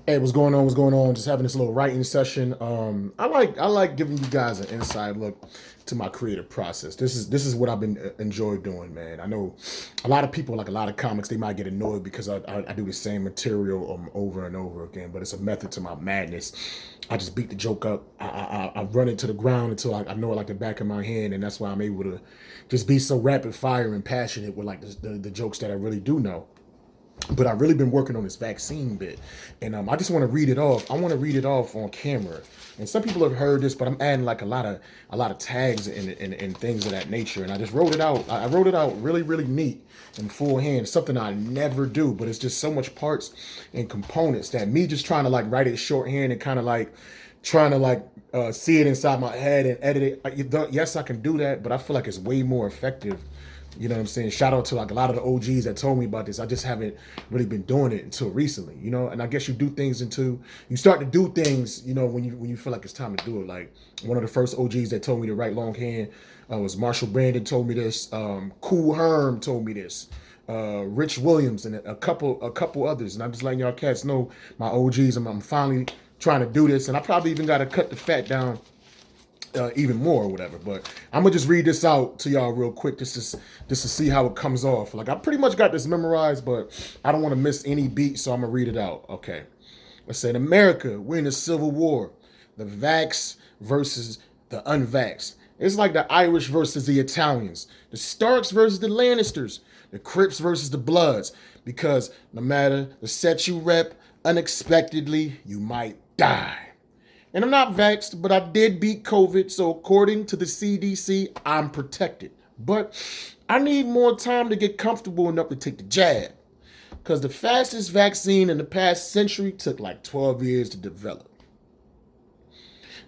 Hey, what's going on? What's going on? Just having this little writing session. I like giving you guys an inside look to my creative process. This is what I've been enjoyed doing, man. I know a lot of people, like a lot of comics, they might get annoyed because I do the same material over and over again. But it's a method to my madness. I just beat the joke up. I run it to the ground until I know it like the back of my hand, and that's why I'm able to just be so rapid fire and passionate with like the jokes that I really do know. But I've really been working on this vaccine bit, and I just want to read it off. I want to read it off on camera. And some people have heard this, but I'm adding like a lot of tags and things of that nature. And I just wrote it out. I wrote it out really neat in full hand. Something I never do, but it's just so much parts and components that me just trying to like write it shorthand and kind of like trying to like see it inside my head and edit it. Yes, I can do that, but I feel like it's way more effective. You know what I'm saying? Shout out to like a lot of the OGs that told me about this. I just haven't really been doing it until recently, you know. And I guess you do things until you start to do things, you know, when you feel like it's time to do it. Like one of the first OGs that told me to write longhand was Marshall Brandon told me this. Cool Herm told me this. Rich Williams and a couple others. And I'm just letting y'all cats know my OGs. I'm finally trying to do this, and I probably even got to cut the fat down even more or whatever. But I'm gonna just read this out to y'all real quick, just to see how it comes off. Like I pretty much got this memorized, but I don't want to miss any beat, so I'm gonna read it out. Okay. Let's say in America, we're in a civil war. The vax versus the unvaxxed. It's like the Irish versus the Italians, the Starks versus the Lannisters, the Crips versus the Bloods. Because no matter the set you rep, unexpectedly, you might die. And I'm not vaxxed, but I did beat COVID. So according to the CDC, I'm protected. But I need more time to get comfortable enough to take the jab. Because the fastest vaccine in the past century took like 12 years to develop.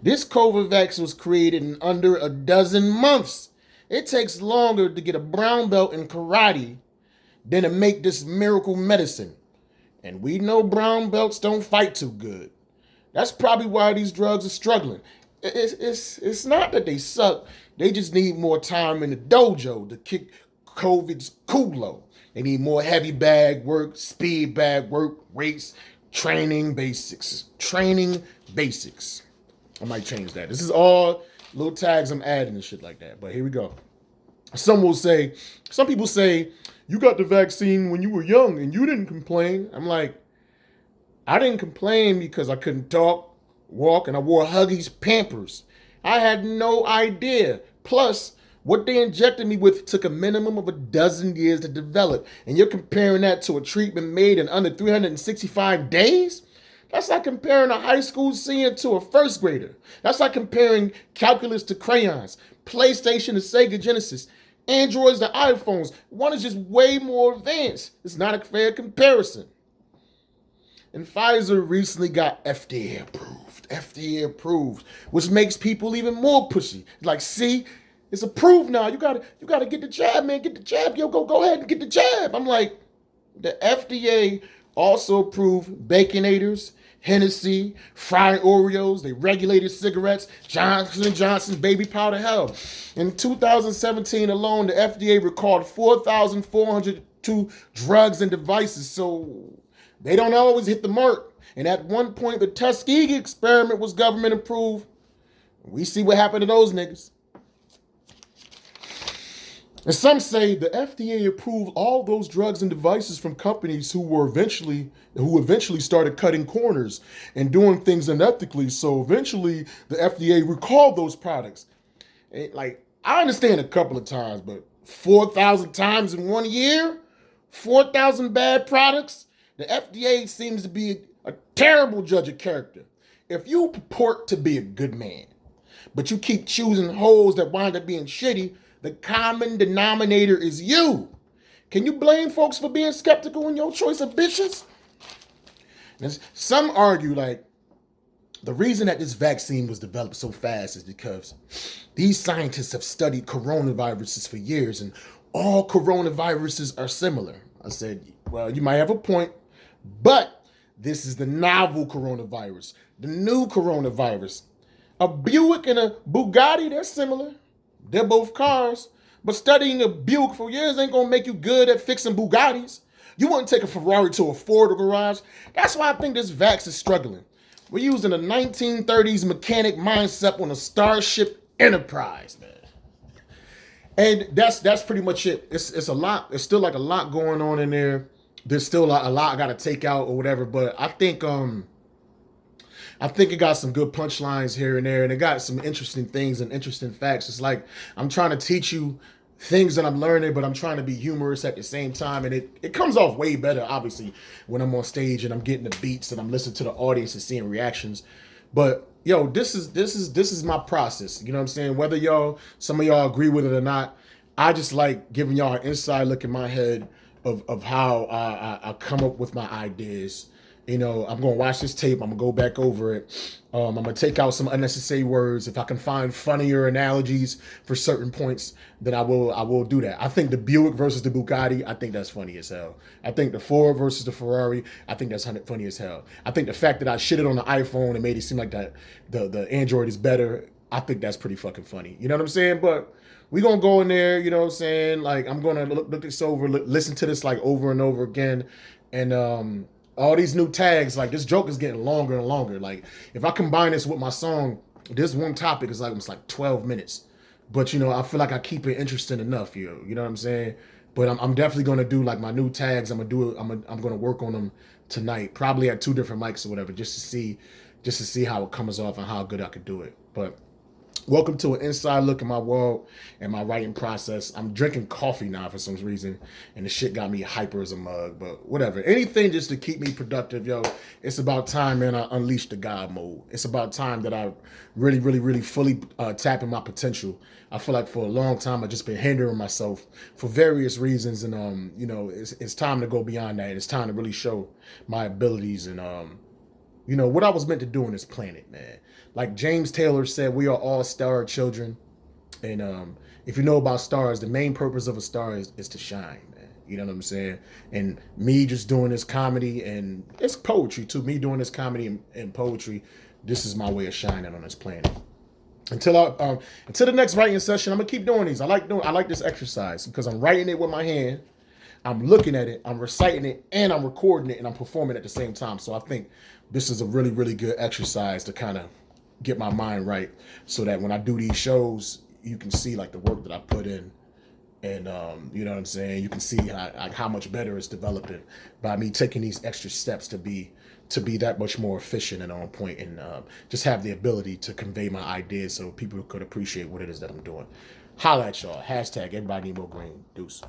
This COVID vaccine was created in under a dozen months. It takes longer to get a brown belt in karate than to make this miracle medicine. And we know brown belts don't fight too good. That's probably why these drugs are struggling. It's not that they suck. They just need more time in the dojo to kick COVID's culo. They need more heavy bag work, speed bag work, weights, training basics. Training basics. I might change that. This is all little tags I'm adding and shit like that. But here we go. Some people say, you got the vaccine when you were young and you didn't complain. I'm like, I didn't complain because I couldn't talk, walk, and I wore Huggies Pampers. I had no idea. Plus, what they injected me with took a minimum of a dozen years to develop. And you're comparing that to a treatment made in under 365 days? That's like comparing a high school senior to a first grader. That's like comparing calculus to crayons, PlayStation to Sega Genesis, Androids to iPhones. One is just way more advanced. It's not a fair comparison. And Pfizer recently got FDA approved, which makes people even more pushy. Like, see, it's approved now. You gotta get the jab, man. Get the jab. Yo, go ahead and get the jab. I'm like, the FDA also approved Baconators, Hennessy, fried Oreos. They regulated cigarettes, Johnson & Johnson's baby powder. Hell, in 2017 alone, the FDA recalled 4,402 drugs and devices. So they don't always hit the mark. And at one point, the Tuskegee experiment was government approved. We see what happened to those niggas. And some say the FDA approved all those drugs and devices from companies who eventually started cutting corners and doing things unethically. So eventually the FDA recalled those products. Like, I understand a couple of times, but 4,000 times in 1 year, 4,000 bad products. The FDA seems to be a terrible judge of character. If you purport to be a good man, but you keep choosing holes that wind up being shitty, the common denominator is you. Can you blame folks for being skeptical in your choice of bitches? And some argue like the reason that this vaccine was developed so fast is because these scientists have studied coronaviruses for years and all coronaviruses are similar. I said, well, you might have a point, but this is the novel coronavirus, the new coronavirus. A Buick and a Bugatti, they're similar. They're both cars. But studying a Buick for years ain't gonna make you good at fixing Bugattis. You wouldn't take a Ferrari to a Ford garage. That's why I think this Vax is struggling. We're using a 1930s mechanic mindset on a Starship Enterprise, man. And that's pretty much it. It's a lot. It's still like a lot going on in there. There's still a lot I got to take out or whatever. But I think it got some good punchlines here and there, and it got some interesting things and interesting facts. It's like I'm trying to teach you things that I'm learning, but I'm trying to be humorous at the same time, and it comes off way better, obviously, when I'm on stage and I'm getting the beats and I'm listening to the audience and seeing reactions. But yo, this is my process. You know what I'm saying? Whether some of y'all agree with it or not, I just like giving y'all an inside look in my head of how I come up with my ideas. You know, I'm going to watch this tape. I'm going to go back over it. I'm going to take out some unnecessary words. If I can find funnier analogies for certain points, then I will do that. I think the Buick versus the Bugatti, I think that's funny as hell. I think the Ford versus the Ferrari, I think that's funny as hell. I think the fact that I shitted on the iPhone and made it seem like that the Android is better, I think that's pretty fucking funny. You know what I'm saying? But we going to go in there, you know what I'm saying? Like, I'm going to look this over, listen to this like over and over again. And, all these new tags, like this joke is getting longer and longer. Like if I combine this with my song, this one topic is like almost like 12 minutes. But you know, I feel like I keep it interesting enough, you know what I'm saying? But I'm definitely gonna do like my new tags. I'm gonna work on them tonight, probably at 2 different mics or whatever, just to see how it comes off and how good I could do it. But welcome to an inside look at my world and my writing process. I'm drinking coffee now for some reason, and the shit got me hyper as a mug, but whatever. Anything just to keep me productive, yo. It's about time, man, I unleash the God mode. It's about time that I really fully tap in my potential. I feel like for a long time I've just been hindering myself for various reasons, and you know, it's time to go beyond that. It's time to really show my abilities and you know, what I was meant to do on this planet, man. Like James Taylor said, we are all star children. And if you know about stars, the main purpose of a star is to shine, man. You know what I'm saying? And me just doing this comedy, and it's poetry too. Me doing this comedy and poetry, this is my way of shining on this planet. Until the next writing session, I'm gonna keep doing these. I like this exercise because I'm writing it with my hand. I'm looking at it, I'm reciting it, and I'm recording it, and I'm performing at the same time. So I think this is a really good exercise to kind of get my mind right, so that when I do these shows, you can see like the work that I put in, and you know what I'm saying. You can see how much better it's developing by me taking these extra steps to be that much more efficient and on point, and just have the ability to convey my ideas so people could appreciate what it is that I'm doing. Holla at y'all. # everybody need more green. Deuce.